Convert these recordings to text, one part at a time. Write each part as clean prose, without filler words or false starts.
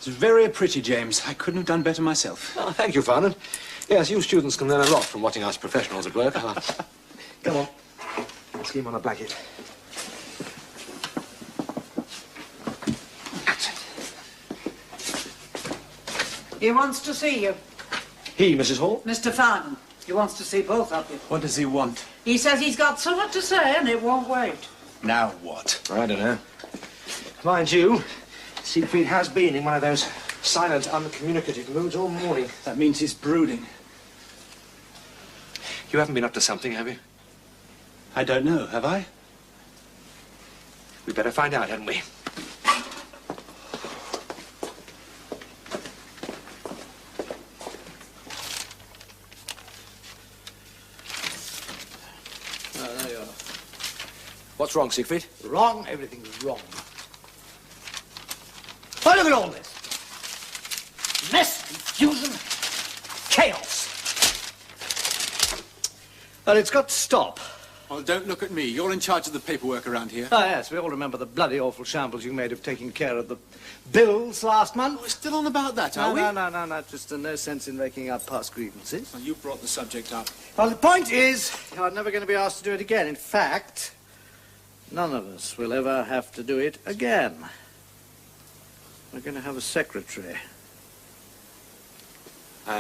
It's very pretty, James. I couldn't have done better myself. Oh, thank you, Farnan. Yes, you students can learn a lot from watching us professionals at work. Come on. Scheme on a blanket. He wants to see you. He, Mrs. Hall? Mr. Farnan. He wants to see both of you. What does he want? He says he's got something to say and it won't wait. Now what? I don't know. Mind you, Siegfried has been in one of those silent, uncommunicative moods all morning. That means he's brooding. You haven't been up to something, have you? I don't know, have I? We'd better find out, hadn't we? There you are. What's wrong, Siegfried? Wrong? Everything's wrong. Oh, look at all this. Mess, confusion, chaos. Well, it's got to stop. Well, don't look at me. You're in charge of the paperwork around here. Ah, yes, we all remember the bloody awful shambles you made of taking care of the bills last month. We're still on about that, are we? No. Just no sense in raking up past grievances. Well, you brought the subject up. Well, the point is, you're never going to be asked to do it again. In fact, none of us will ever have to do it again. We're going to have a secretary.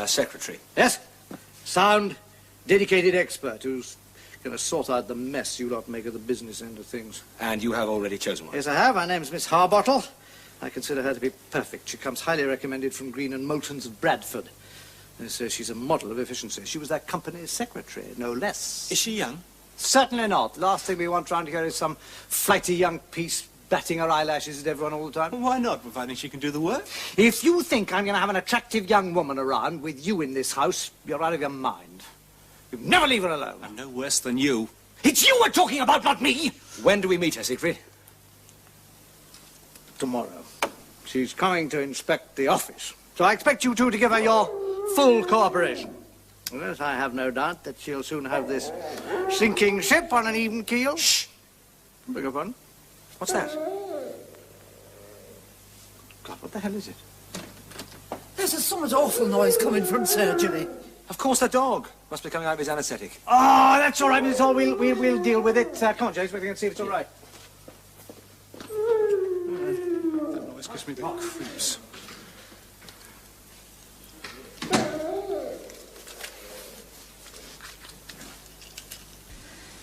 Secretary? Yes. Sound, dedicated expert who's going to sort out the mess you lot make of the business end of things. And you have already chosen one? Yes, I have. Her name's Miss Harbottle. I consider her to be perfect. She comes highly recommended from Green and Moulton's of Bradford. They say she's a model of efficiency. She was that company's secretary, no less. Is she young? Certainly not. The last thing we want round here is some flighty young piece batting her eyelashes at everyone all the time. Well, why not, providing she can do the work? If you think I'm going to have an attractive young woman around with you in this house, you're out of your mind. You never leave her alone. I'm no worse than you. It's you we're talking about, not me! When do we meet her, Siegfried? Tomorrow. She's coming to inspect the office. So I expect you two to give her your full cooperation. Yes, I have no doubt that she'll soon have this sinking ship on an even keel. Shh! Beg your pardon? What's that? God, what the hell is it? There's a somewhat awful noise coming from surgery. Of course, the dog. Must be coming out of his anaesthetic. Oh, that's all right, Miss Hall. We'll deal with it. Come on, James, we can see if it's all right. That noise gives me the creeps.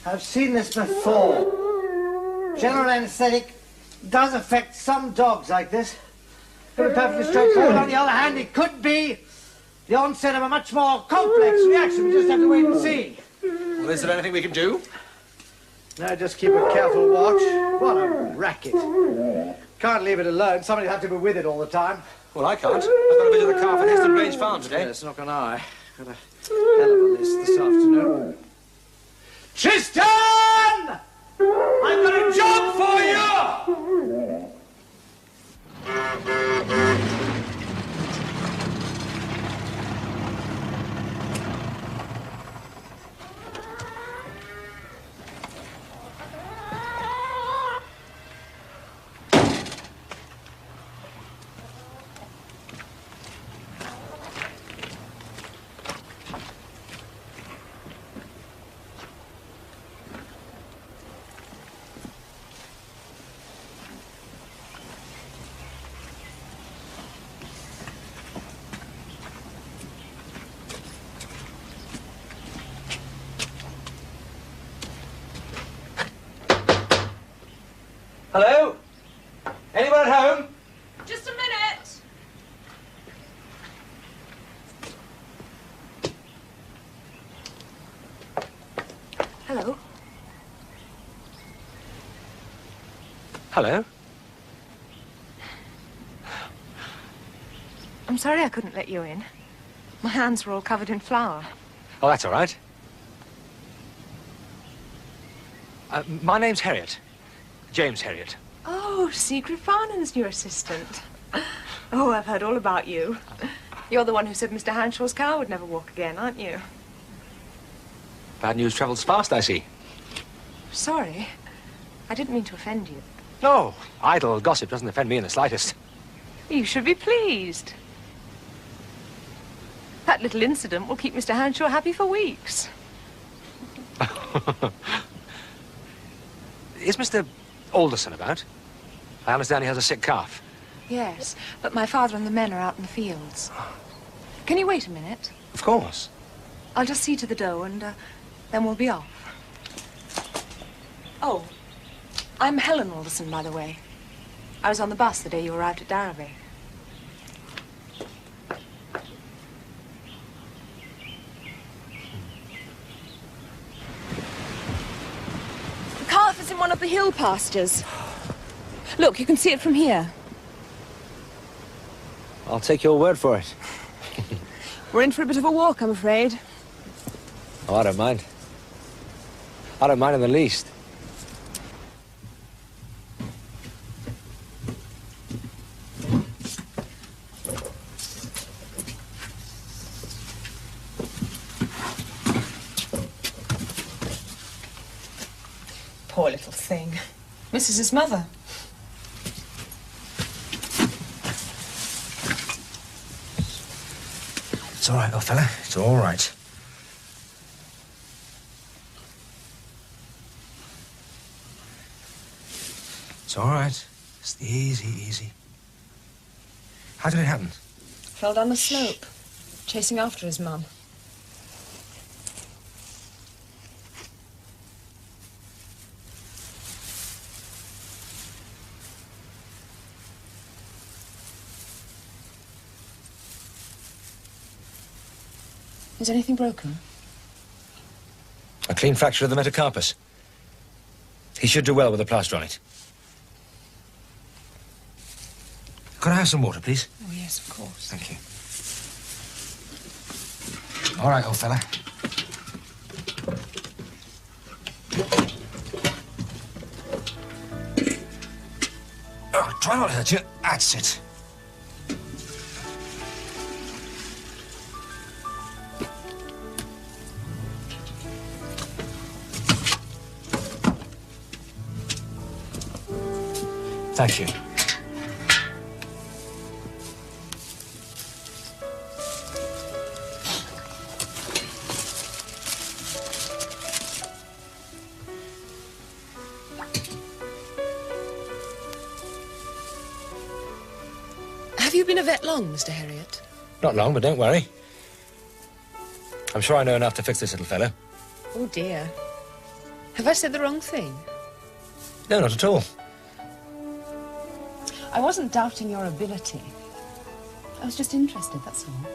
I've seen this before. General anaesthetic does affect some dogs like this. Could be perfectly straightforward. On the other hand, it could be the onset of a much more complex reaction. We just have to wait and see. Well, is there anything we can do? No, just keep a careful watch. What a racket. Can't leave it alone. Somebody'll have to be with it all the time. Well, I can't. I've got to visit the car for Heston Grange Farm today. Yes, not can I. Got a hell of a list this afternoon. Tristan! I've got a job for you! Hello? Anyone at home? Just a minute. Hello. Hello. I'm sorry I couldn't let you in. My hands were all covered in flour. Oh, that's all right. My name's Harriet. James Harriet. Oh, Siegfried Farnham's new assistant. Oh, I've heard all about you. You're the one who said Mr. Hanshaw's car would never walk again, aren't you? Bad news travels fast, I see. Sorry. I didn't mean to offend you. No, idle gossip doesn't offend me in the slightest. You should be pleased. That little incident will keep Mr. Hanshaw happy for weeks. Is Mr. Alderson about? I understand he has a sick calf. Yes, but my father and the men are out in the fields. Can you wait a minute? Of course. I'll just see to the dough and then we'll be off. Oh, I'm Helen Alderson, by the way. I was on the bus the day you arrived at Darrowby. The calf is in one of the hill pastures. Look, you can see it from here. I'll take your word for it. We're in for a bit of a walk, I'm afraid. Oh, I don't mind. I don't mind in the least. Poor little thing. Misses his mother. It's all right, old fella. It's all right. It's all right. Just easy, easy. How did it happen? Fell down the slope, chasing after his mum. Is anything broken? A clean fracture of the metacarpus. He should do well with a plaster on it. Could I have some water, please? Oh, yes, of course. Thank you. All right, old fella. Oh, try not to hurt you. That's it. Thank you. Have you been a vet long, Mr. Herriot? Not long, but don't worry. I'm sure I know enough to fix this little fellow. Oh, dear. Have I said the wrong thing? No, not at all. I wasn't doubting your ability. I was just interested, that's all.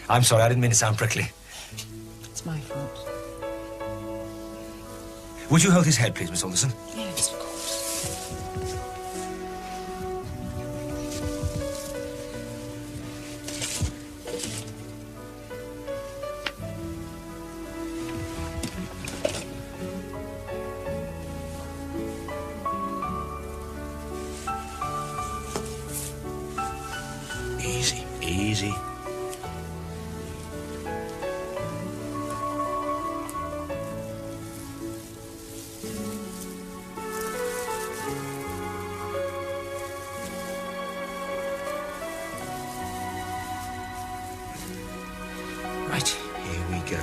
I'm sorry, I didn't mean to sound prickly. It's my fault. Would you hold his head, please, Miss Alderson? Yes, of course. Easy, easy. Right, here we go.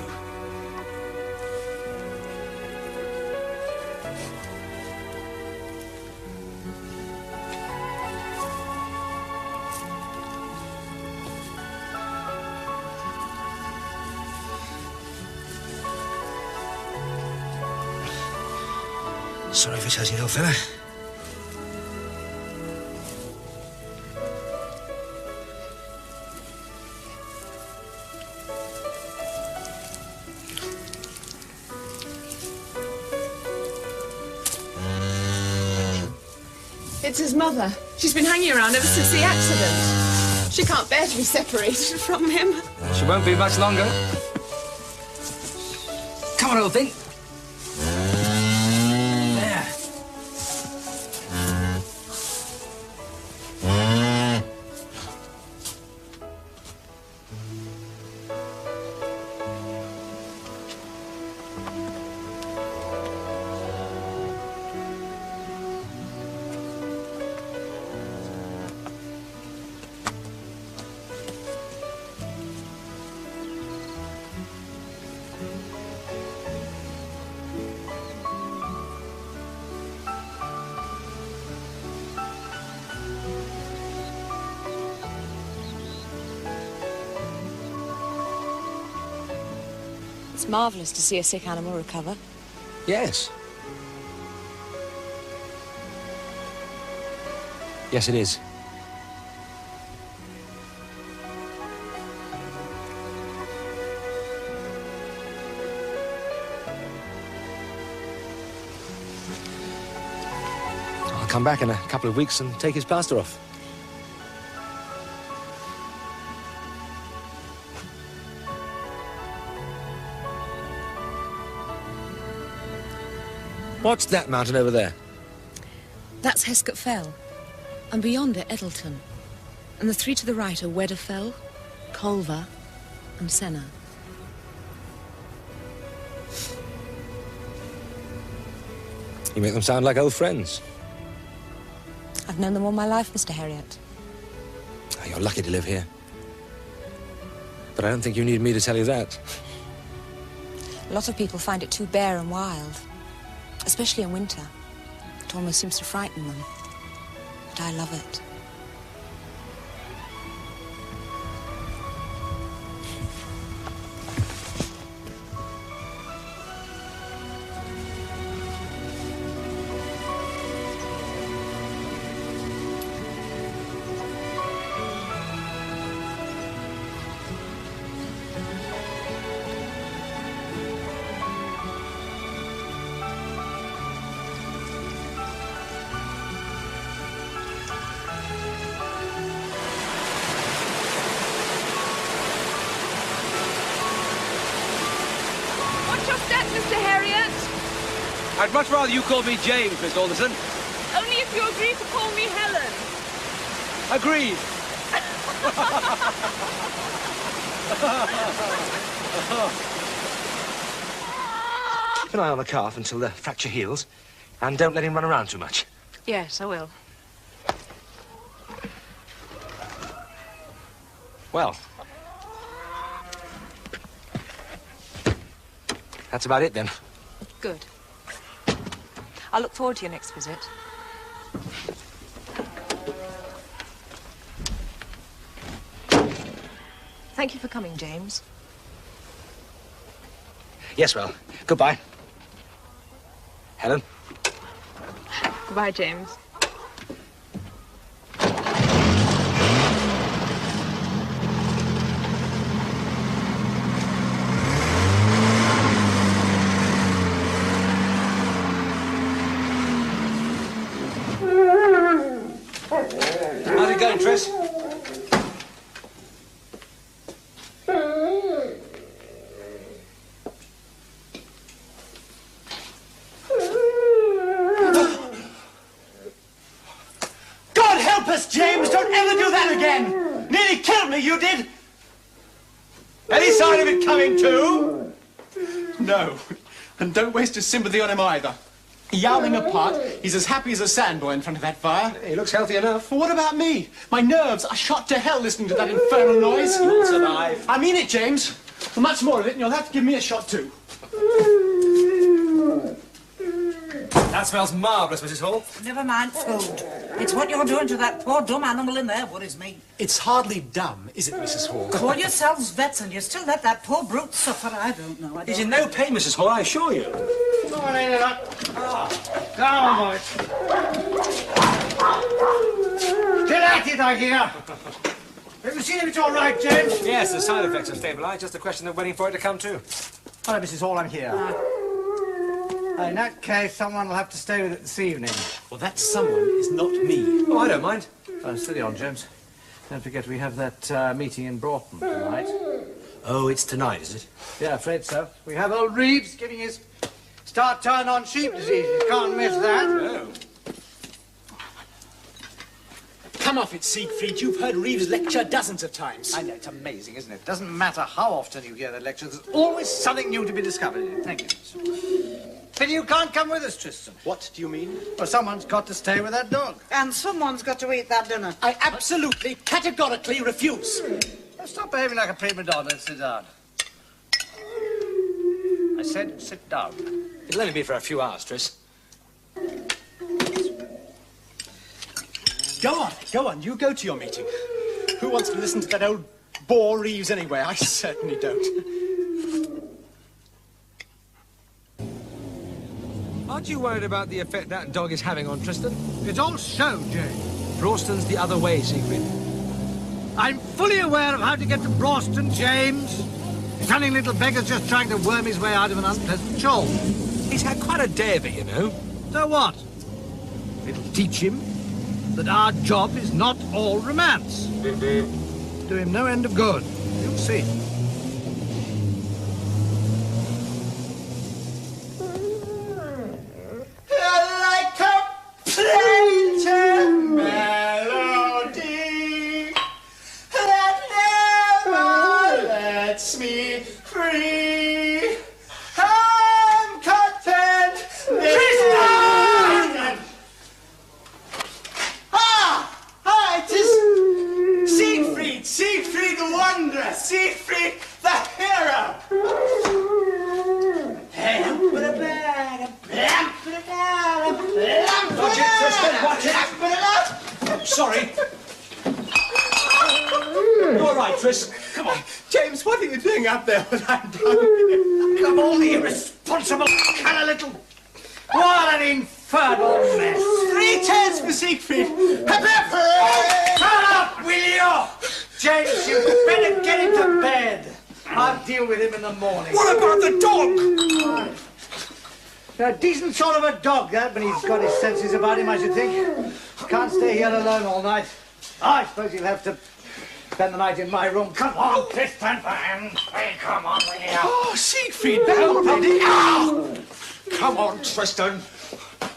Sorry for touching you, old fella. It's his mother. She's been hanging around ever since the accident. She can't bear to be separated from him. She won't be much longer. Come on, old thing. There. It's marvellous to see a sick animal recover. Yes. Yes, it is. I'll come back in a couple of weeks and take his plaster off. What's that mountain over there? That's Heskett Fell. And beyond it, Eddleton. And the three to the right are Wedderfell, Culver, and Senna. You make them sound like old friends. I've known them all my life, Mr. Herriot. Oh, you're lucky to live here. But I don't think you need me to tell you that. A lot of people find it too bare and wild. Especially in winter. It almost seems to frighten them. But I love it. Mr. Herriot. I'd much rather you called me James, Miss Alderson. Only if you agree to call me Helen. Agreed. Keep an eye on the calf until the fracture heals, and don't let him run around too much. Yes, I will. Well, that's about it then. Good. I'll look forward to your next visit. Thank you for coming, James. Yes, well, goodbye. Helen? Goodbye, James. How's it going, Tris? God help us, James! Don't ever do that again! Nearly killed me, you did! Any sign of it coming to? No. And don't waste your sympathy on him either. Yowling apart, he's as happy as a sandboy in front of that fire. He looks healthy enough. But what about me? My nerves are shot to hell listening to that infernal noise. You'll survive. I mean it, James. Well, much more of it, and you'll have to give me a shot too. That smells marvellous, Mrs. Hall. Never mind food. It's what you're doing to that poor dumb animal in there worries me. It's hardly dumb, is it, Mrs. Hall? Call yourselves vets and you still let that poor brute suffer. I don't know. He's in no pain, Mrs. Hall, I assure you. Come on, ain't it not? Come on, boys. Still at it, I hear. Have you seen if it's all right, James? Yes, the side effects are stabilised. Just a question of waiting for it to come to. Hello, Mrs. Hall, I'm here. In that case, someone will have to stay with it this evening. Well, that someone is not me. Oh, I don't mind. Steady on, James. Don't forget we have that meeting in Broughton tonight. Oh, it's tonight, is it? Yeah, afraid so. We have old Reeves getting his start turn on sheep disease. You can't miss that. No. Come off it, Siegfried. You've heard Reeves lecture dozens of times. I know, it's amazing, isn't it? Doesn't matter how often you hear the lecture, there's always something new to be discovered in it. Thank you. Pity you can't come with us, Tristan. What do you mean? Well, someone's got to stay with that dog. And someone's got to eat that dinner. I absolutely, categorically refuse. Now, stop behaving like a prima donna and sit down. said sit down. It'll only be for a few hours, Tris. Go on, you go to your meeting. Who wants to listen to that old bore Reeves anyway? I certainly don't. Aren't you worried about the effect that dog is having on Tristan? It's all show, Jane. Braunston's the other way, Siegfried. I'm fully aware of how to get to Braunston, James. The cunning little beggar's just trying to worm his way out of an unpleasant chore. He's had quite a day of it, you know. So what? It'll teach him that our job is not all romance. Do him no end of good. You'll see. Like a plaintive melody that never lets me free. I'm content. Tristan! It is Siegfried the Wanderer, Siegfried the hero. Watch it, Tristan, watch it. Sorry. You all right, Tris? Come on, James, what are you doing up there when I'm down here? Come on, the irresponsible kind of little... What an infernal mess. 3 cheers for Siegfried. Shut up, will you? James, you better get him to bed. I'll deal with him in the morning. What about the dog? A decent sort of a dog, that, when he's got his senses about him, I should think. Can't stay here alone all night. I suppose he'll have to spend the night in my room. Come on, Tristan, for heaven's sake, come on, will you? Oh, Siegfried, down, buddy. Ow! Come on, Tristan.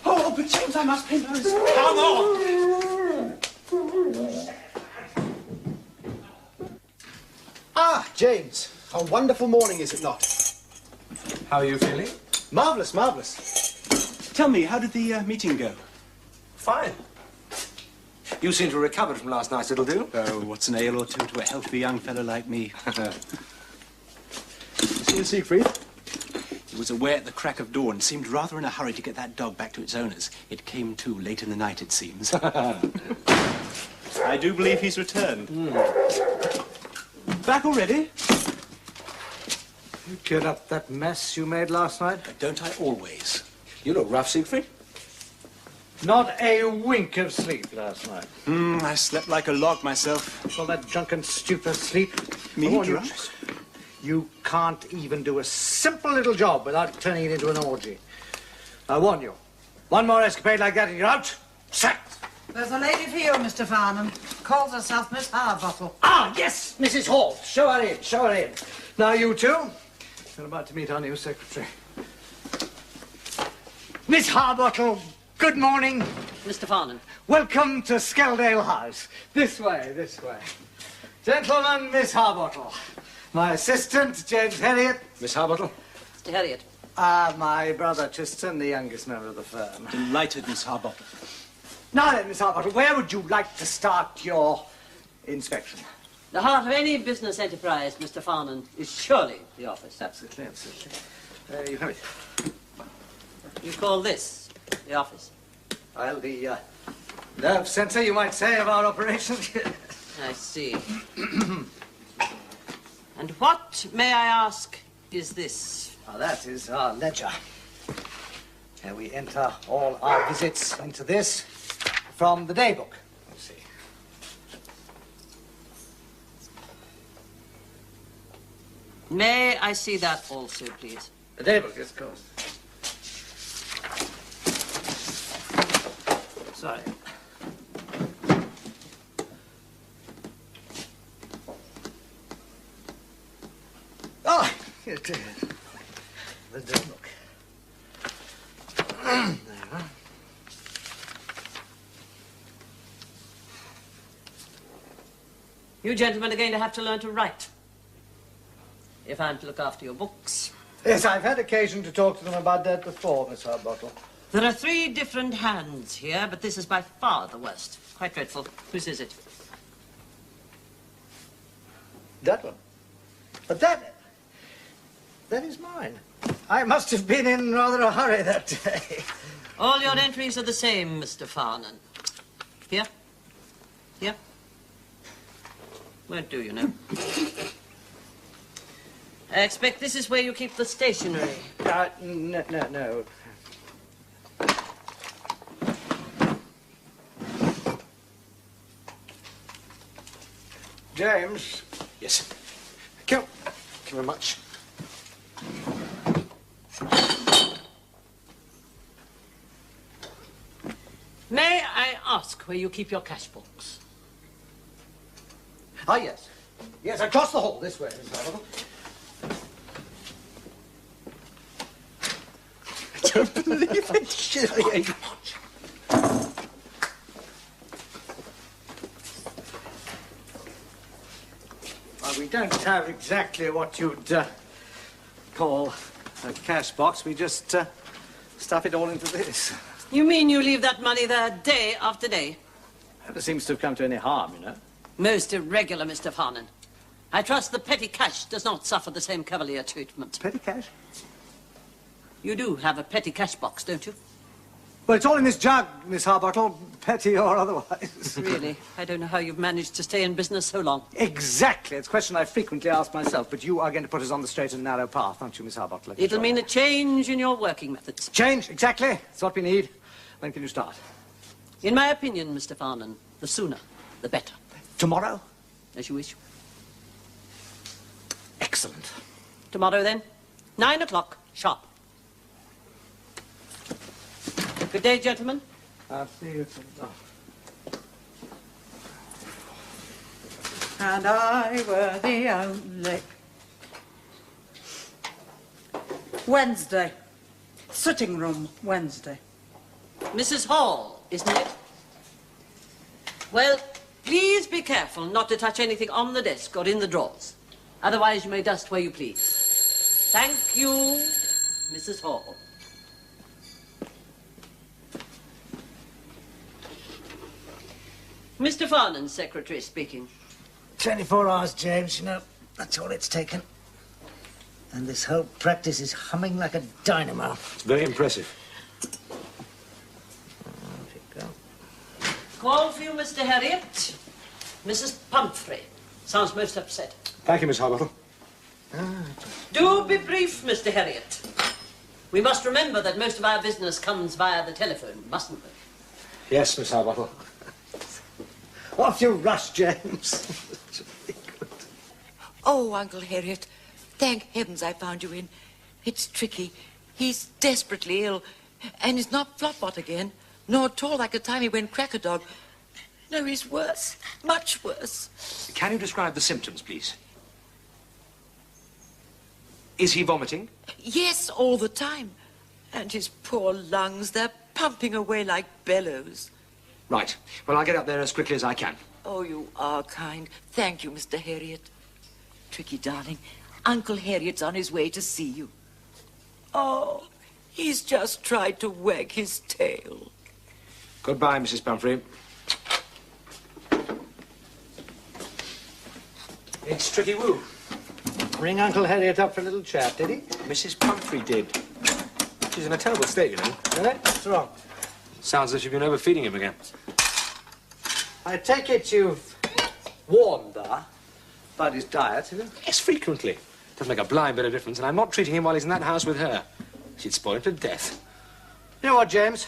Oh, but James, I must pay those. Come on. Ah, James, a wonderful morning, is it not? How are you feeling? Marvellous, marvellous. Tell me, how did the meeting go? Fine. You seem to have recovered from last night's little do. Oh, what's an ale or two to a healthy young fellow like me? See, Siegfried? He was away at the crack of dawn, seemed rather in a hurry to get that dog back to its owners. It came to late in the night, it seems. I do believe he's returned. Back already? You cleared up that mess you made last night? But don't I always? You look rough, Siegfried. Not a wink of sleep last night. I slept like a log myself. All that drunken stupor sleep. Me, I warn you, drunk? you can't even do a simple little job without turning it into an orgy. I warn you. One more escapade like that and you're out. Sacked. There's a lady for you, Mr. Farnham. Calls herself Miss Harbottle. Ah, yes, Mrs. Hall. Show her in, show her in. Now, you two, we're about to meet our new secretary. Miss Harbottle, good morning. Mr. Farnham. Welcome to Skeldale House. This way, this way. Gentlemen, Miss Harbottle. My assistant, James Herriot. Miss Harbottle? Mr. Herriot. My brother Tristan, the youngest member of the firm. Delighted, Miss Harbottle. Now then, Miss Harbottle, where would you like to start your inspection? The heart of any business enterprise, Mr. Farnham, is surely the office. Absolutely, absolutely. You have it. You call this the office? Well, the nerve center, you might say, of our operations. I see. And what, may I ask, is this? Now, that is our ledger. Here we enter all our visits into this from the daybook. Let's see. May I see that also, please? The daybook, yes, of course. Sorry. Oh, here it is. The daybook. There you are. You gentlemen are going to have to learn to write. If I'm to look after your books. Yes, I've had occasion to talk to them about that before, Miss Harbottle. There are 3 different hands here, but this is by far the worst. Quite dreadful. Whose is it? That one. But that is mine. I must have been in rather a hurry that day. All your entries are the same, Mr. Farnan. Here. Here. Won't do, you know. I expect this is where you keep the stationery. No. James. Yes. Thank you. Thank you very much. May I ask where you keep your cash box? Ah, yes. Yes, across the hall, this way, Miss Harville. I don't believe it. Shirley. Well, we don't have exactly what you'd call a cash box. We just stuff it all into this. You mean you leave that money there day after day? Never seems to have come to any harm, you know. Most irregular, Mr. Farnan. I trust the petty cash does not suffer the same cavalier treatment. Petty cash? You do have a petty cash box, don't you? Well, it's all in this jug, Miss Harbottle, petty or otherwise. Really? I don't know how you've managed to stay in business so long. Exactly. It's a question I frequently ask myself, but you are going to put us on the straight and narrow path, aren't you, Miss Harbottle? It'll mean a change in your working methods. Change, exactly. That's what we need. When can you start? In my opinion, Mr. Farnan, the sooner, the better. Tomorrow? As you wish. Excellent. Tomorrow, then, 9 o'clock, sharp. Good day, gentlemen. I'll see you tomorrow. And I were the only. Wednesday. Sitting room, Wednesday. Mrs. Hall, isn't it? Well, please be careful not to touch anything on the desk or in the drawers. Otherwise, you may dust where you please. Thank you, Mrs. Hall. Mr. Farnan's secretary speaking. 24 hours, James, you know, that's all it's taken. And this whole practice is humming like a dynamo. It's very impressive. Call for you, Mr. Harriet. Mrs. Pumphrey. Sounds most upset. Thank you, Miss Harbottle. Do be brief, Mr. Harriet. We must remember that most of our business comes via the telephone, mustn't we? Yes, Miss Harbottle. Off you rush, James. Oh, Uncle Harriet, thank heavens I found you in. It's tricky. He's desperately ill, and he's not flopbot again, nor at all like the time he went cracker dog. No, he's worse, much worse. Can you describe the symptoms, please? Is he vomiting? Yes, all the time. And his poor lungs, they're pumping away like bellows. Right. Well, I'll get up there as quickly as I can. Oh, you are kind. Thank you, Mr. Harriet. Tricky, darling, Uncle Harriet's on his way to see you. Oh, he's just tried to wag his tail. Goodbye, Mrs. Pumphrey. It's Tricky Woo. Ring Uncle Harriet up for a little chat, did he? Mrs. Pumphrey did. She's in a terrible state, you know. Really? What's wrong? Sounds as if you've been overfeeding him again. I take it you've warned her about his diet, have you? Yes, frequently. Doesn't make a blind bit of difference, and I'm not treating him while he's in that house with her. She'd spoil him to death. You know what, James?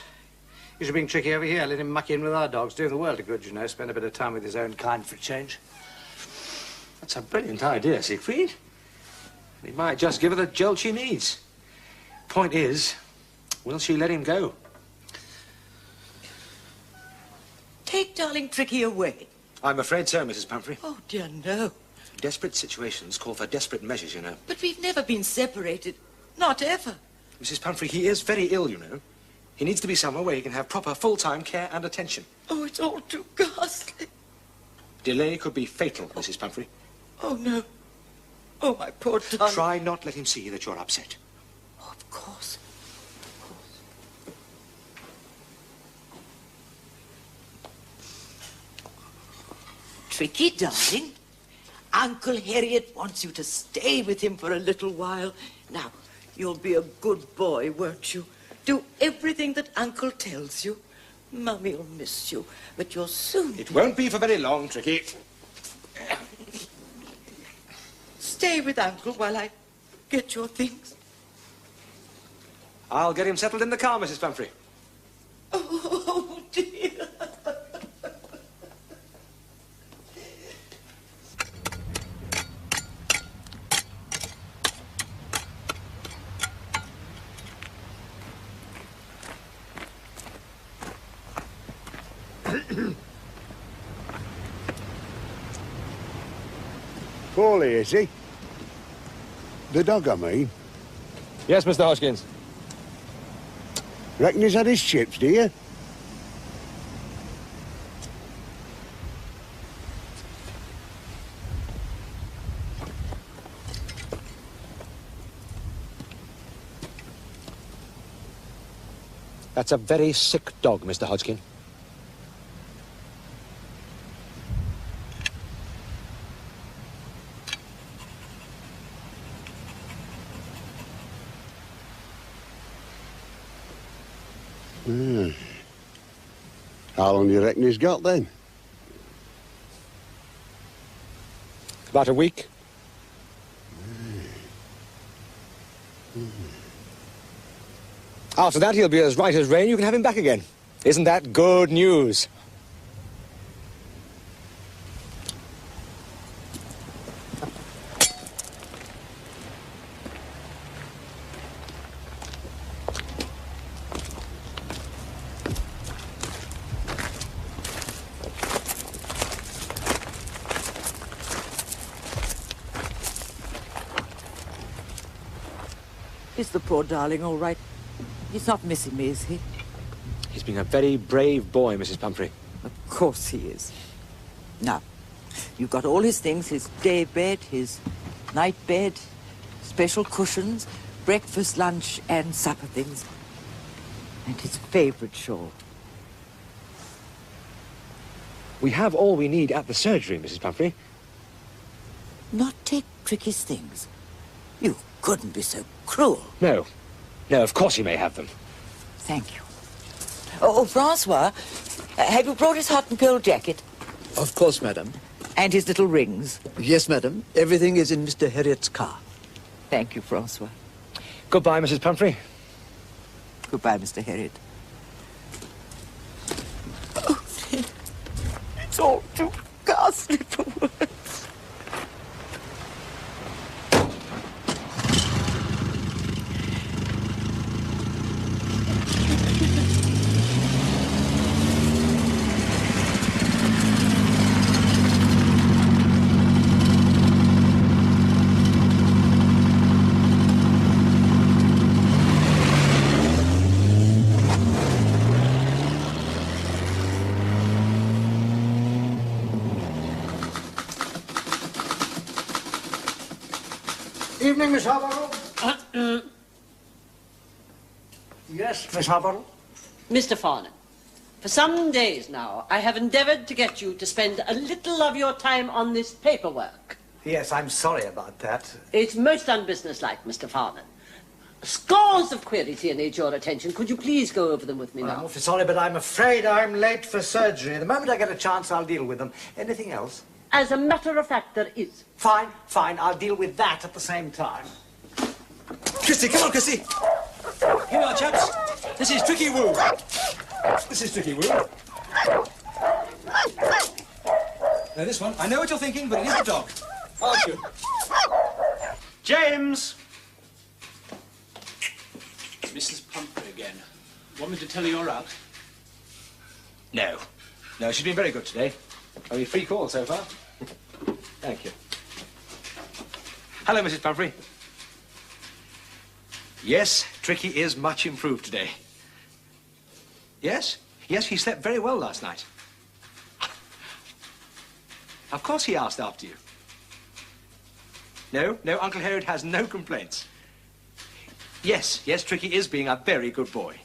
You should bring Tricky over here. Let him muck in with our dogs. Doing the world a good, you know. Spend a bit of time with his own kind for a change. That's a brilliant idea, Siegfried. He might just give her the jolt she needs. Point is, will she let him go? Take darling Tricky away. I'm afraid so, Mrs. Pumphrey. Oh, dear, no. Desperate situations call for desperate measures, you know. But we've never been separated. Not ever. Mrs. Pumphrey, he is very ill, you know. He needs to be somewhere where he can have proper full-time care and attention. Oh, it's all too ghastly. Delay could be fatal, Mrs. Pumphrey. Oh, no. Oh, my poor darling. Try not let him see that you're upset. Oh, of course. Tricky, darling. Uncle Harriet wants you to stay with him for a little while. Now, You'll be a good boy, won't you? Do everything that Uncle tells you. Mummy'll miss you, but you'll soon... It won't be for very long, Tricky. Stay with Uncle while I get your things. I'll get him settled in the car, Mrs. Pumphrey. Oh, dear. Poorly, is he? The dog, I mean. Yes, Mr. Hodgkins. Reckon he's had his chips, do you? That's a very sick dog, Mr. Hodgkin. How long do you reckon he's got, then? About a week. After that, he'll be as right as rain. You can have him back again. Isn't that good news? Is the poor darling all right? He's not missing me, is he? He's been a very brave boy, Mrs. Pumphrey. Of course he is. Now, you've got all his things, his day bed, his night bed, special cushions, breakfast, lunch, and supper things. And his favorite shawl. We have all we need at the surgery, Mrs. Pumphrey. Not take Tricky's things. You couldn't be so cruel. No. No, of course he may have them. Thank you. Oh, Francois, have you brought his hot and cold jacket? Of course, madam. And his little rings? Yes, madam. Everything is in Mr. Herriot's car. Thank you, Francois. Goodbye, Mrs. Pumphrey. Goodbye, Mr. Herriot. Oh, it's all too ghastly for words. Evening, Miss Harborough. Yes, Miss Harborough. Mr. Farnham, for some days now, I have endeavoured to get you to spend a little of your time on this paperwork. Yes, I'm sorry about that. It's most unbusinesslike, Mr. Farnham. Scores of queries here need your attention. Could you please go over them with me Well, I'm now? awfully sorry, but I'm afraid I'm late for surgery. The moment I get a chance, I'll deal with them. Anything else? As a matter of fact, there is. Fine, fine. I'll deal with that at the same time. Christy, come on, Christy. Here we are, chaps. This is Tricky Woo. This is Tricky Woo. Now, this one, I know what you're thinking, but it is a dog. Aren't you? James! Mrs. Pumphrey again. Want me to tell her you're out? No. No, she's been very good today. Only 3 calls so far. Thank you. Hello, Mrs. Pumphrey. Yes, Tricky is much improved today. Yes? Yes, he slept very well last night. Of course he asked after you. No, no, Uncle Herod has no complaints. Yes, yes, Tricky is being a very good boy.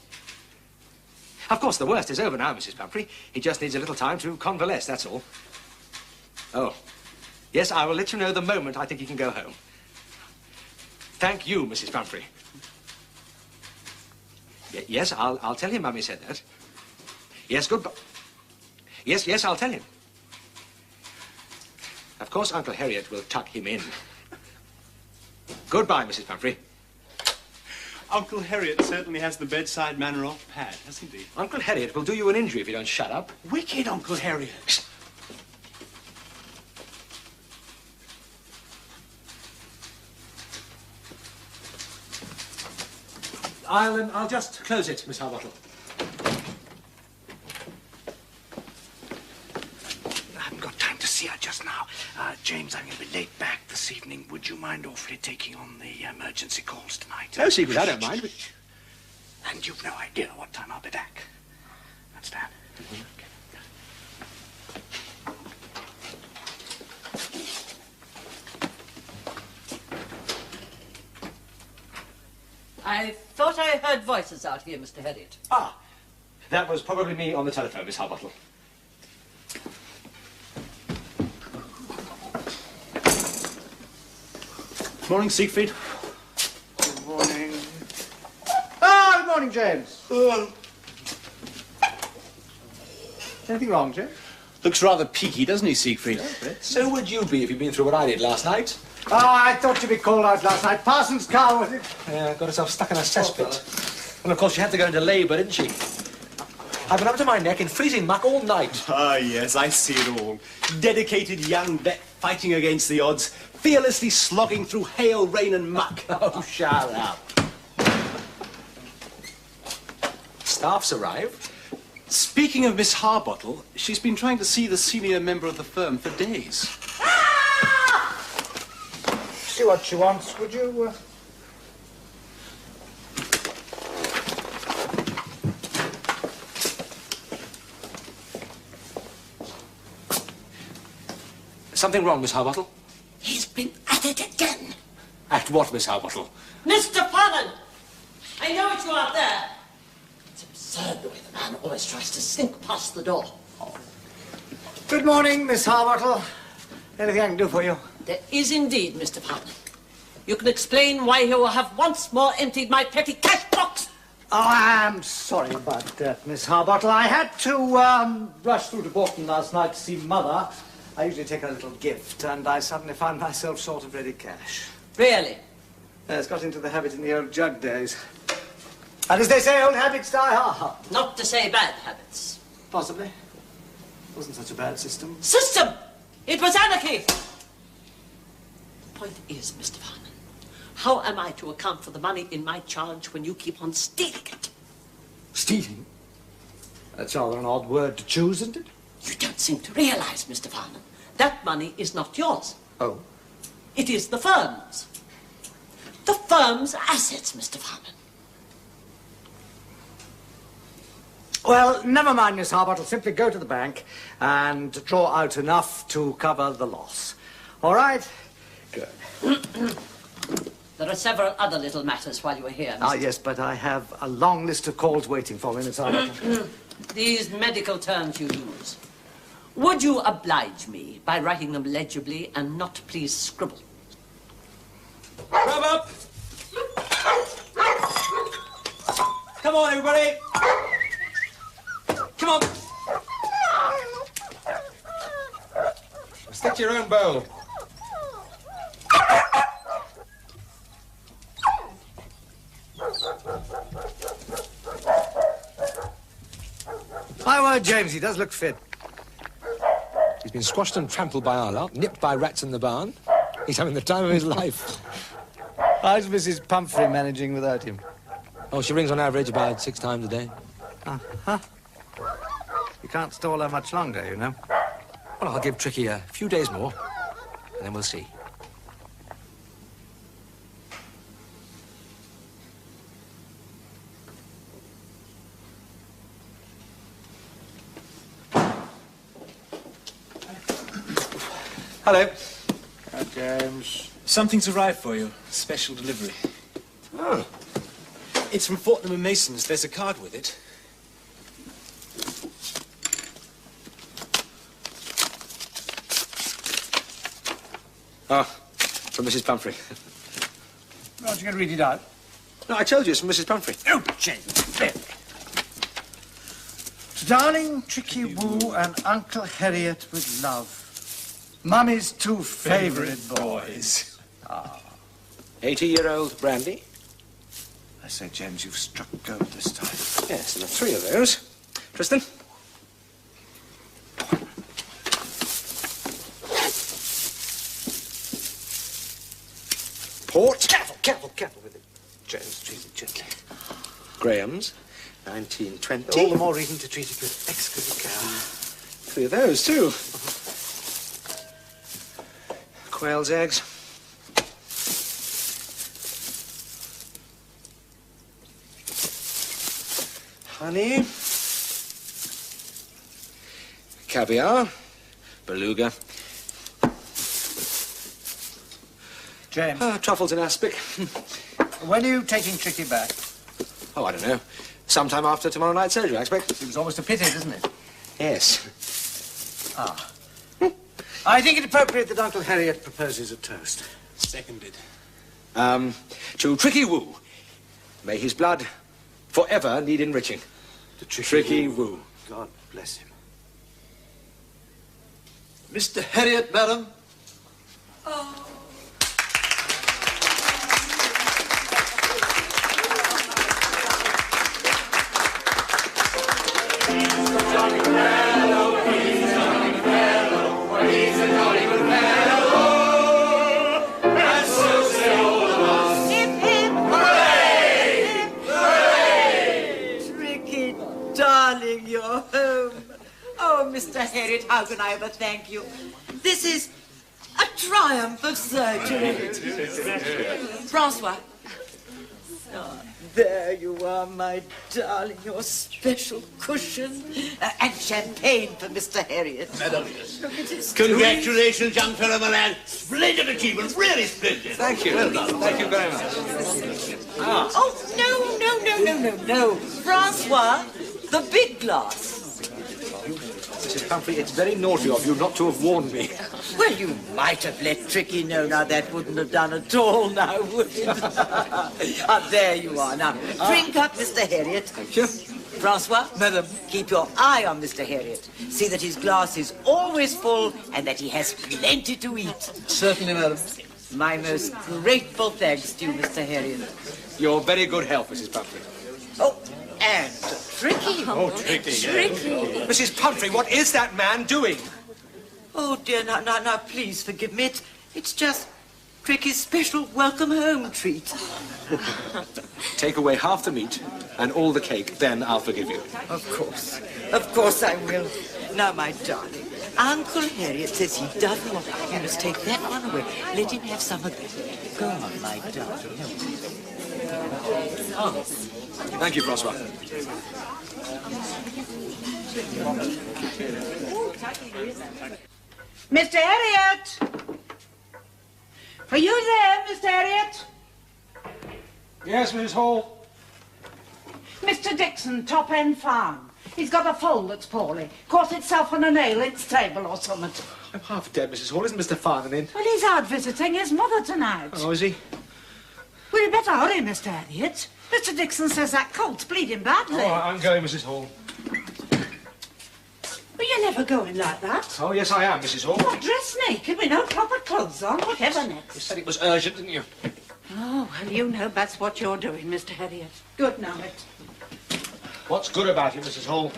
Of course, the worst is over now, Mrs. Pumphrey. He just needs a little time to convalesce, that's all. Oh. Yes, I will let you know the moment I think he can go home. Thank you, Mrs. Pumphrey. Yes, I'll tell him Mummy said that. Yes, goodbye. Yes, I'll tell him. Of course, Uncle Harriet will tuck him in. Goodbye, Mrs. Pumphrey. Uncle Harriet certainly has the bedside manner off pat, hasn't he? Uncle Harriet will do you an injury if you don't shut up. Wicked Uncle Harriet. I'll just close it, Miss Harbottle. I haven't got time to see her just now. James, I'm going to be late back this evening. Would you mind awfully taking on the emergency calls tonight? No secret, I don't mind. But... And you've no idea what time I'll be back. Understand? I thought I heard voices out here, Mr. Harriet. Ah, that was probably me on the telephone, Miss Harbottle. Morning, Siegfried. Good morning. Ah, good morning, James. Anything wrong, James? Looks rather peaky, doesn't he, Siegfried? So would you be if you'd been through what I did last night. Oh, I thought you'd be called out last night. Parsons' car, was it? Yeah, got herself stuck in a cesspit. And of course she had to go into labour, didn't she? I've been up to my neck in freezing muck all night. Ah, yes, I see it all. Dedicated young vet fighting against the odds, fearlessly slogging through hail, rain and muck. Oh, shut up. Staff's arrived. Speaking of Miss Harbottle, she's been trying to see the senior member of the firm for days. See what she wants, would you? Something wrong, Miss Harbottle? He's been at it again. At what, Miss Harbottle? Mr. Farnan! I know it's you out there. It's absurd the way the man always tries to sneak past the door. Good morning, Miss Harbottle. Anything I can do for you? There is indeed, Mr. Farnan. You can explain why you have once more emptied my petty cash box. Oh, I'm sorry about that, Miss Harbottle. I had to rush through to Bolton last night to see Mother. I usually take a little gift, and I suddenly found myself short of ready cash. Really? It's got into the habit in the old jug days. And as they say, old habits die hard. Not to say bad habits. Possibly. Wasn't such a bad system. System! It was anarchy! The point is, Mr. Farnan, how am I to account for the money in my charge when you keep on stealing it? Stealing? That's rather an odd word to choose, isn't it? You don't seem to realize, Mr. Farnan, that money is not yours. Oh? It is the firm's. The firm's assets, Mr. Farnan. Well, never mind, Miss Harbottle. Simply go to the bank and draw out enough to cover the loss. All right? Good. There are several other little matters while you are here, Mr. Ah, yes, but I have a long list of calls waiting for me, Miss Harbottle. These medical terms you use. Would you oblige me by writing them legibly and not please scribble? Grab up! Come on, everybody! Come on! Stick to your own bowl. My word, James, he does look fit. He's been squashed and trampled by our lot, nipped by rats in the barn. He's having the time of his life. How's Mrs. Pumphrey managing without him? Oh, she rings on average about 6 times a day. Uh-huh. You can't stall her much longer, you know. Well, I'll give Tricky a few days more, and then we'll see. Hello. Hi, James. Something's arrived for you. Special delivery. Oh. It's from Fortnum & Mason's. There's a card with it. Ah, from Mrs. Pumphrey. Aren't you going to read it out? No, I told you it's from Mrs. Pumphrey. Oh, James. There. To darling Tricky Woo and Uncle Harriet with love. Mummy's two favourite boys. 80-year-old brandy. I say, James, you've struck gold this time. Yes, there are 3 of those. Tristan? Port. Careful with it. James, treat it gently. Graham's, 1920. All the more reason to treat it with exquisite care. 3 of those, too. Quail's eggs. Honey. Caviar. Beluga. James. Truffles in aspic. When are you taking Tricky back? Oh, I don't know. Sometime after tomorrow night's surgery, I expect. Seems almost a pity, doesn't it? Yes. I think it appropriate that Uncle Harriet proposes a toast. Seconded. To Tricky Woo. May his blood forever need enriching. To Tricky Woo. God bless him. Mr. Harriet, madam. Tricky, darling, you're home. Oh, Mr. Harriet, how can I ever thank you? This is a triumph of surgery. Francois. Oh, there you are, my darling, your special cushion. And champagne for Mr. Harriet. Madam. Look at his Congratulations, young fellow, my lad. Splendid achievement, really splendid. Thank you. Well done. Thank you very much. Oh, no. Francois, the big glass. Mrs. Pumphrey, it's very naughty of you not to have warned me. Well, you might have let Tricky know. Now, that wouldn't have done at all, now, would it? There you are. Now, drink up, Mr. Harriet. Thank you. Francois, madam, keep your eye on Mr. Harriet. See that his glass is always full and that he has plenty to eat. Certainly, madam. My most grateful thanks to you, Mr. Harriet. Your very good health, Mrs. Pumphrey. Oh, and Tricky. Oh, Tricky. Mrs. Pumphrey, what is that man doing? Oh, dear, now, please forgive me. It's just Tricky's special welcome home treat. Take away half the meat and all the cake, then I'll forgive you. Of course I will. Now, my darling, Uncle Harriet says he doesn't want it. You must take that one away. Let him have some of that. Go on, my darling. Thank you, Francois. Mr. Harriet! Are you there, Mr. Harriet? Yes, Mrs. Hall. Mr. Dixon, Top End Farm. He's got a foal that's poorly. Caught itself on a nail in its table or something. I'm half dead, Mrs. Hall. Isn't Mr. Farnham in? Well, he's out visiting his mother tonight. Oh, is he? Well, you better hurry, Mr. Harriet. Mr. Dixon says that colt's bleeding badly. Oh, I'm going, Mrs. Hall. Well, you're never going like that. Oh, yes, I am, Mrs. Hall. What, dressed naked with no proper clothes on? Whatever next? You said it was urgent, didn't you? Oh, well, you know that's what you're doing, Mr. Harriet. Good night. What's good about it, Mrs. Hall?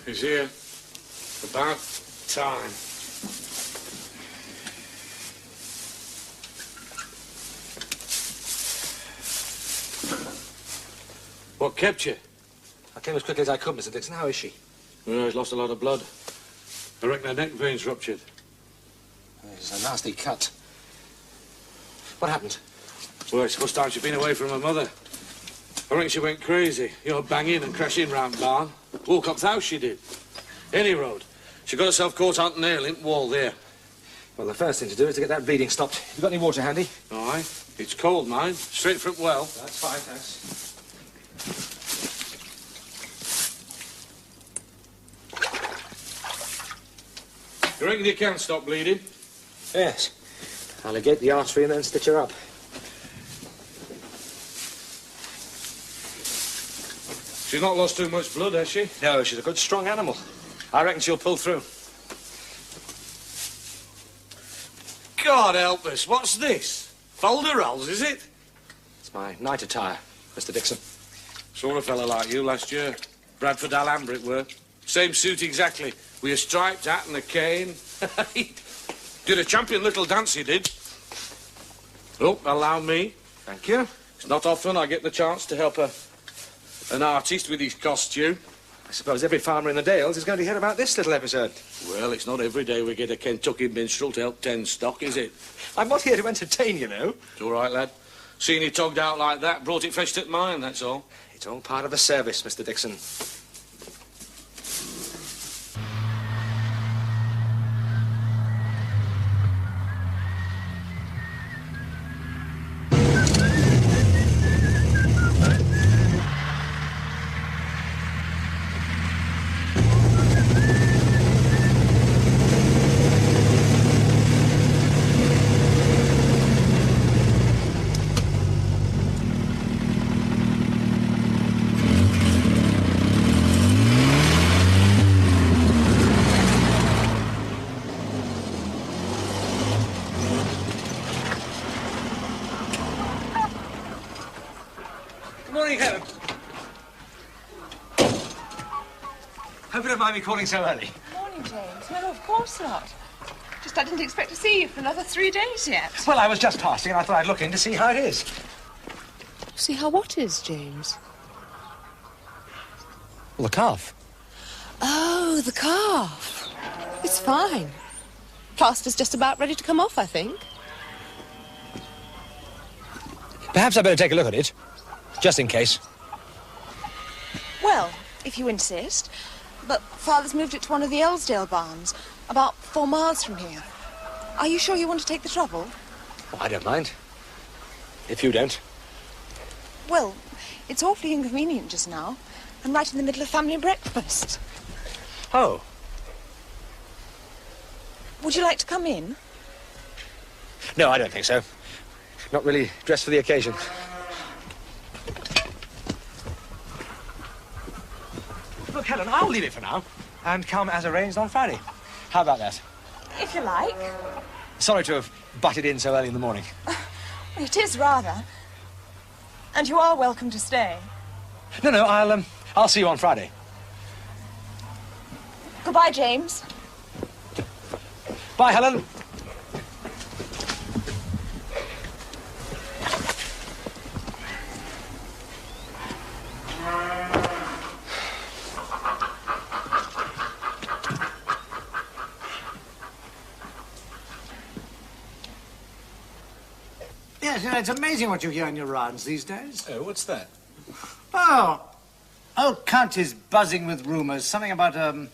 He's here. About time. What kept you? I came as quickly as I could, Mr. Dixon. How is she? Well, he's lost a lot of blood. I reckon her neck vein's ruptured. It's a nasty cut. What happened? Well, it's the first time she's been away from her mother. I reckon she went crazy. You know, banging and crashing round barn. Woolcock's house she did. Any road. She got herself caught on the nail in wall there. Well, the first thing to do is to get that bleeding stopped. You got any water handy? Aye. It's cold, mine. Straight from well. That's fine, thanks. You reckon you can stop bleeding? Yes. I'll ligate the artery and then stitch her up. She's not lost too much blood, has she? No, she's a good, strong animal. I reckon she'll pull through. God help us, what's this? Folderols, is it? It's my night attire, Mr. Dixon. Saw a fella like you last year. Bradford Alhambra it were. Same suit exactly, with a striped hat and a cane. Did a champion little dance, he did. Oh, allow me. Thank you. It's not often I get the chance to help an artist with his costume. I suppose every farmer in the Dales is going to hear about this little episode. Well, it's not every day we get a Kentucky minstrel to help tend stock, is it? I'm not here to entertain, you know. It's all right, lad. Seeing you togged out like that brought it fresh to mind, that's all. It's all part of the service, Mr. Dixon. Hope you don't mind me calling so early. Morning, James. No, of course not. Just I didn't expect to see you for another 3 days yet. Well, I was just passing and I thought I'd look in to see how it is. See how what is, James? Well, the calf. Oh, the calf. It's fine. Plaster's just about ready to come off, I think. Perhaps I'd better take a look at it, just in case. Well, if you insist. But Father's moved it to one of the Ellsdale barns, about 4 miles from here. Are you sure you want to take the trouble? Oh, I don't mind. If you don't. Well, it's awfully inconvenient just now. I'm right in the middle of family breakfast. Oh. Would you like to come in? No, I don't think so. Not really dressed for the occasion. Look, Helen, I'll leave it for now and come as arranged on Friday. How about that? If you like. Sorry to have butted in so early in the morning. It is rather. And you are welcome to stay. No, I'll see you on Friday. Goodbye, James. Bye, Helen. Yes, you know, it's amazing what you hear on your rounds these days. Oh, what's that? Oh, old Count is buzzing with rumours. Something about a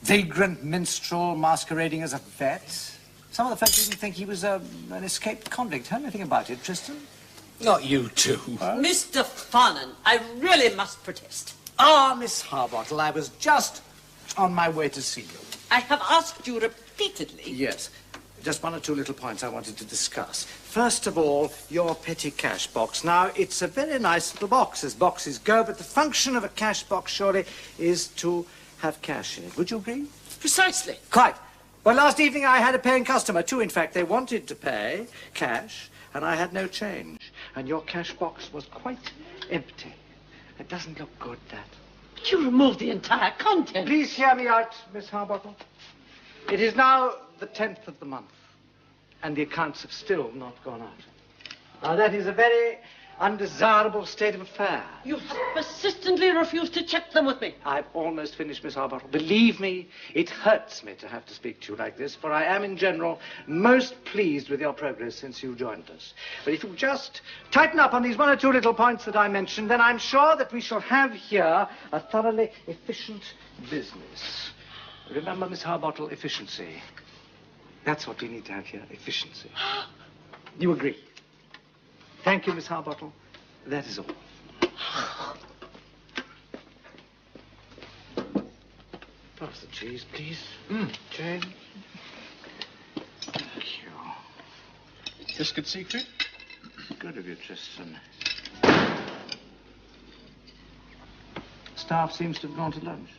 vagrant minstrel masquerading as a vet. Some of the folks even think he was an escaped convict. Heard anything about it, Tristan? Not you two. Mr. Farnan, I really must protest. Ah, Miss Harbottle, I was just on my way to see you. I have asked you repeatedly. Yes. Just 1 or 2 little points I wanted to discuss. First of all, your petty cash box. Now, it's a very nice little box, as boxes go, but the function of a cash box, surely, is to have cash in it. Would you agree? Precisely. Quite. Well, last evening I had a paying customer, too. In fact, they wanted to pay cash, and I had no change. And your cash box was quite empty. It doesn't look good, that. You removed the entire content. Please hear me out, Miss Harbottle. It is now the 10th of the month, and the accounts have still not gone out. Now, that is a very undesirable state of affairs. You have persistently refused to check them with me. I've almost finished, Miss Harbottle. Believe me, it hurts me to have to speak to you like this, for I am, in general, most pleased with your progress since you joined us. But if you just tighten up on these one or two little points that I mentioned, then I'm sure that we shall have here a thoroughly efficient business. Remember, Miss Harbottle, efficiency. That's what we need to have here, efficiency. You agree? Thank you, Miss Harbottle. That is all. Pass the cheese, please. Jane. Thank you. Biscuit, Siegfried? Good of you, Tristan. Staff seems to have gone to lunch.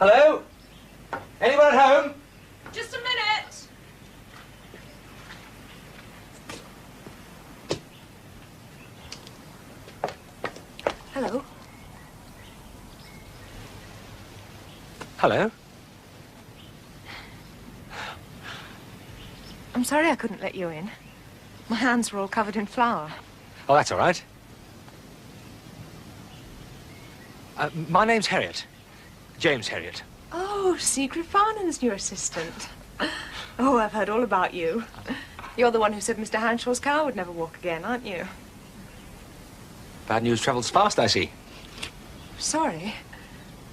Hello? Anyone at home? Just a minute. Hello. Hello? I'm sorry I couldn't let you in. My hands were all covered in flour. Oh, that's all right. My name's Harriet. James Harriet. Oh, Secret Farnham's new assistant. Oh, I've heard all about you. You're the one who said Mr. Hanshaw's car would never walk again, aren't you? Bad news travels fast, I see. Sorry.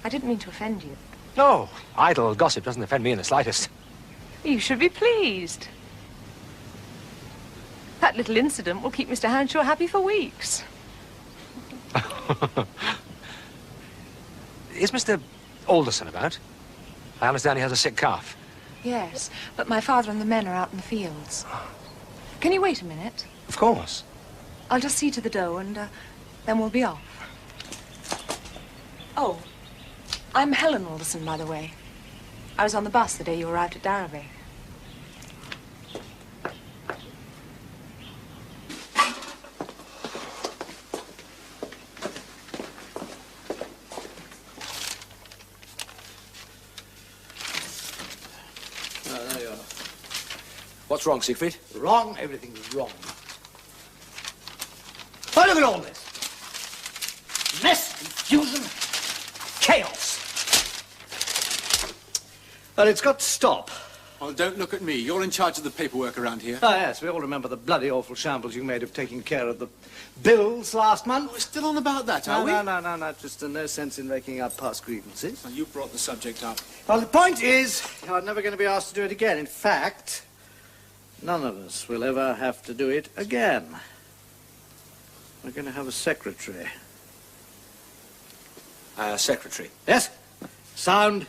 I didn't mean to offend you. No, idle gossip doesn't offend me in the slightest. You should be pleased. That little incident will keep Mr. Hanshaw happy for weeks. Is Mr. Alderson about? I understand he has a sick calf. Yes, but my father and the men are out in the fields. Can you wait a minute? Of course. I'll just see to the dough and then we'll be off. Oh, I'm Helen Alderson, by the way. I was on the bus the day you arrived at Darrowby. There you are. What's wrong, Siegfried? Wrong? Everything's wrong. Oh, look at all this. Mess, confusion, chaos. Well, it's got to stop. Oh, don't look at me. You're in charge of the paperwork around here. Ah, yes, we all remember the bloody awful shambles you made of taking care of the bills last month. We're still on about that, are we? No, just no sense in raking up past grievances. Well, you brought the subject up. Well, the point is, you're never going to be asked to do it again. In fact, none of us will ever have to do it again. We're going to have a secretary. Secretary? Yes. Sound,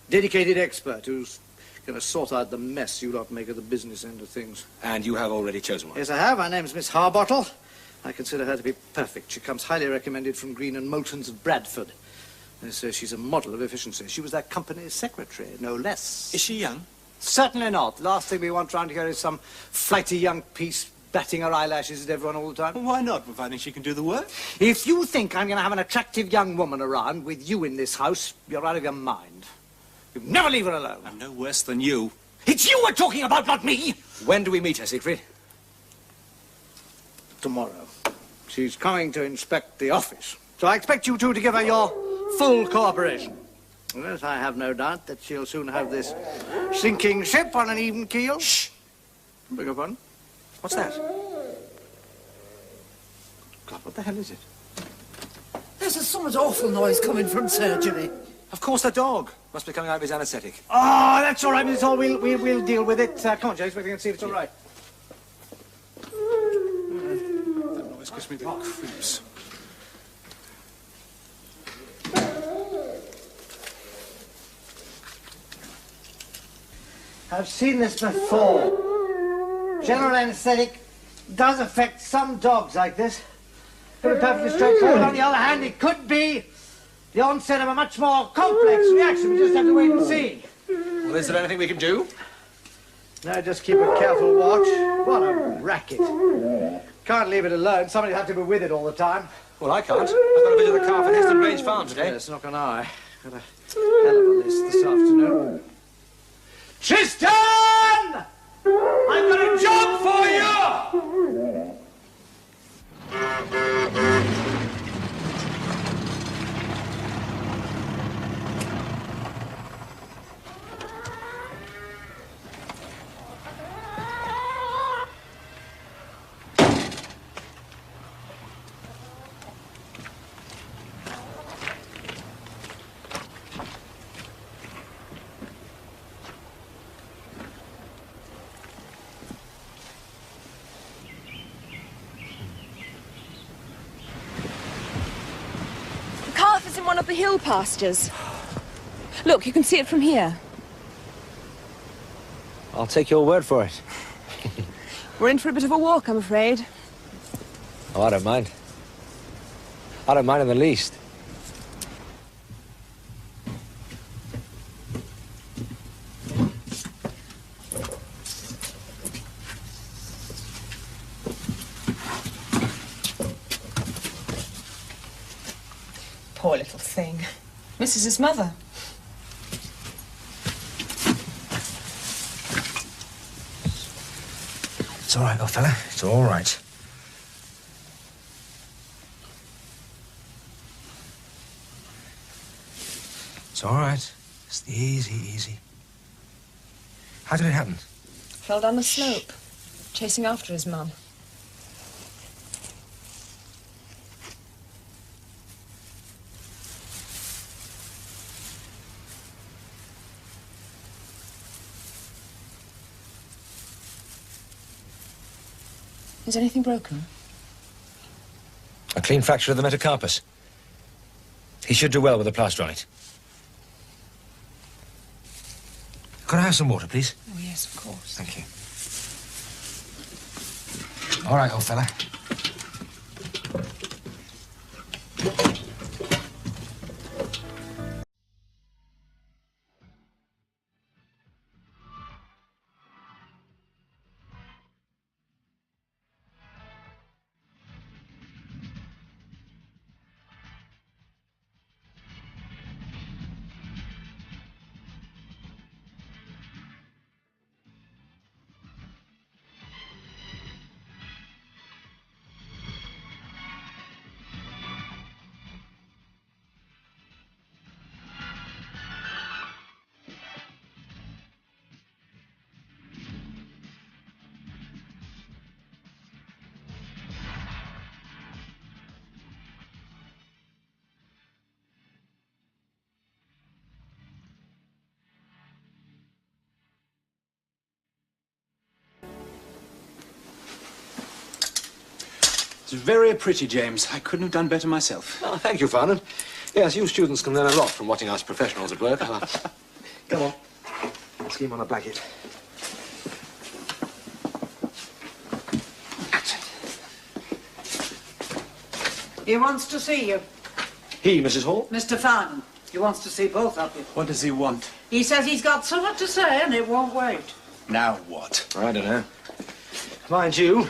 dedicated expert who's going to sort out the mess you lot make of the business end of things. And you have already chosen one? Yes, I have. Her name's Miss Harbottle. I consider her to be perfect. She comes highly recommended from Green and Moulton's of Bradford. They say she's a model of efficiency. She was that company's secretary, no less. Is she young? Certainly not. The last thing we want round here is some flighty young piece batting her eyelashes at everyone all the time. Well, why not, providing she can do the work? If you think I'm going to have an attractive young woman around with you in this house, you're out of your mind. You never leave her alone. I'm no worse than you. It's you we're talking about, not me! When do we meet her, Siegfried? Tomorrow. She's coming to inspect the office. So I expect you two to give her your full cooperation. Yes, I have no doubt that she'll soon have this sinking ship on an even keel. Shh! Beg your pardon? What's that? God, what the hell is it? There's a somewhat awful noise coming from surgery. Of course, the dog. Must be coming out of his anaesthetic. Oh, that's all right, Miss Hall. We'll deal with it. Come on, James, we can see if it's all right. That noise gives me the creeps. I've seen this before. General anesthetic does affect some dogs like this. Could be perfectly straightforward. On the other hand, it could be the onset of a much more complex reaction. We just have to wait and see. Well, is there anything we can do? No, just keep a careful watch. What a racket. Can't leave it alone. Somebody'll have to be with it all the time. Well, I can't. I've got to visit the car for Heston Grange Farm today. Yes, not can I. Got a hell of a list this afternoon. Tristan! I've got a job for you! In one of the hill pastures. Look, you can see it from here. I'll take your word for it. We're in for a bit of a walk, I'm afraid. Oh, I don't mind. I don't mind in the least. Poor little thing. Misses his mother. It's all right, old fella. It's all right. It's all right. Just easy, easy. How did it happen? Fell down the slope, chasing after his mum. Is anything broken? A clean fracture of the metacarpus. He should do well with a plaster on it. Could I have some water, please? Oh, yes, of course. Thank you. All right, old fella. It's very pretty, James. I couldn't have done better myself. Oh, thank you, Farnan. Yes, you students can learn a lot from watching us professionals at work. Come on. Let's get him on a blanket. He wants to see you. He, Mrs. Hall? Mr. Farnan. He wants to see both of you. What does he want? He says he's got something to say and it won't wait. Now what? I don't know. Mind you,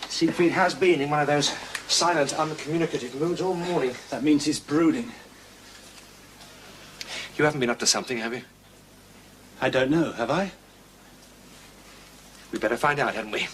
Siegfried has been in one of those silent, uncommunicative moods all morning. That means he's brooding. You haven't been up to something, have you? I don't know, have I? We'd better find out, hadn't we?